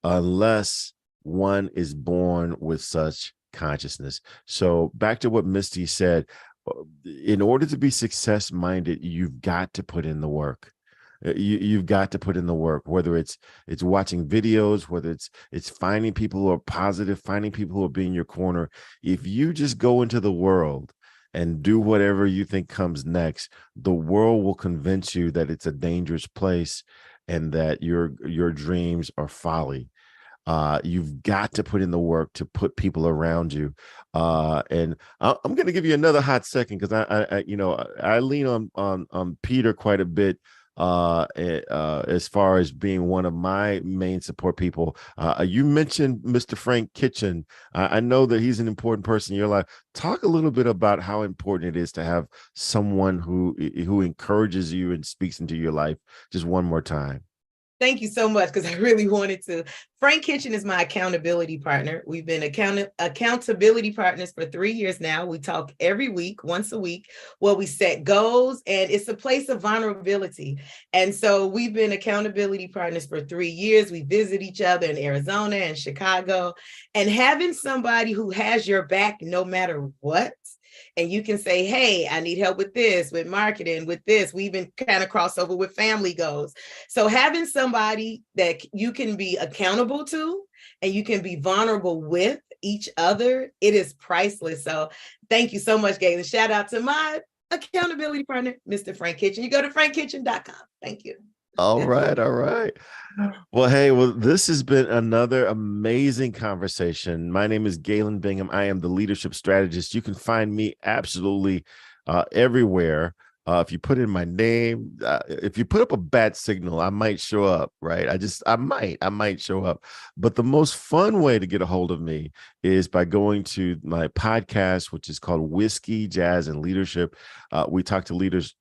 unless one is born with such consciousness. So back to what Misty said, in order to be success minded, you've got to put in the work. You've got to put in the work, whether it's watching videos, whether it's finding people who are positive, finding people who will be in your corner. If you just go into the world and do whatever you think comes next, the world will convince you that it's a dangerous place and that your dreams are folly. You've got to put in the work to put people around you. And I'm going to give you another hot second because I lean on Peter quite a bit as far as being one of my main support people. You mentioned Mr. Frank Kitchen. I know that he's an important person in your life. Talk a little bit about how important it is to have someone who encourages you and speaks into your life. Just one more time. Thank you so much, because I really wanted to. Frank Kitchen is my accountability partner. We've been accountability partners for 3 years now. We talk every week, once a week, where we set goals, and it's a place of vulnerability. And so we've been accountability partners for 3 years. We visit each other in Arizona and Chicago, and having somebody who has your back no matter what. And you can say, hey, I need help with this, with marketing, with this. We even kind of cross over with family goals. So having somebody that you can be accountable to and you can be vulnerable with each other, it is priceless. So thank you so much, Galen. Shout out to my accountability partner, Mr. Frank Kitchen. You go to frankkitchen.com. Thank you. All right. Well, hey, this has been another amazing conversation. My name is Galen Bingham. I am the leadership strategist. You can find me absolutely everywhere. If you put in my name, if you put up a bat signal, I might show up, right? I might show up. But the most fun way to get a hold of me is by going to my podcast, which is called Whiskey, Jazz, and Leadership. We talk to leaders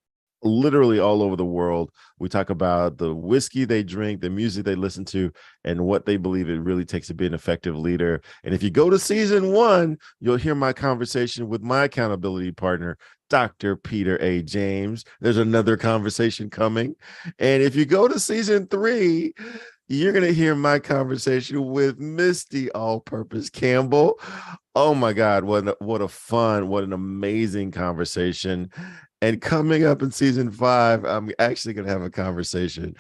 literally all over the world. We talk about the whiskey they drink, the music they listen to, and what they believe it really takes to be an effective leader. And if you go to season 1, you'll hear my conversation with my accountability partner, Dr. Peter A. James. There's another conversation coming. And if you go to season 3, you're going to hear my conversation with Misty All-Purpose Campbell. Oh my God, what an amazing conversation. And coming up in season 5, I'm actually going to have a conversation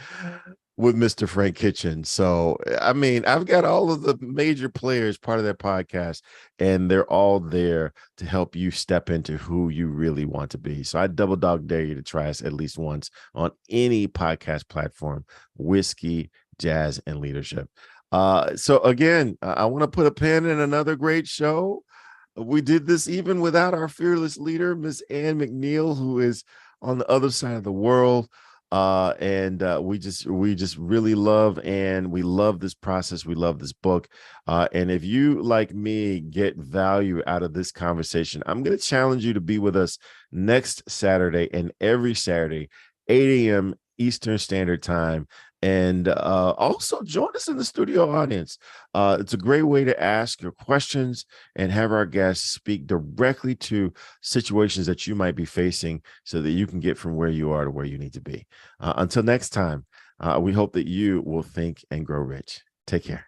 with Mr. Frank Kitchen. So, I mean, I've got all of the major players part of that podcast, and they're all there to help you step into who you really want to be. So I double dog dare you to try us at least once on any podcast platform, Whiskey, Jazz, and Leadership. So again, I want to put a pin in another great show. We did this even without our fearless leader, Miss Ann McNeil, who is on the other side of the world. And we just really love, and we love this process. We love this book. And if you, like me, get value out of this conversation, I'm going to challenge you to be with us next Saturday and every Saturday, 8 a.m. Eastern Standard Time. And also join us in the studio audience. It's a great way to ask your questions and have our guests speak directly to situations that you might be facing so that you can get from where you are to where you need to be. Until next time, we hope that you will think and grow rich. Take care.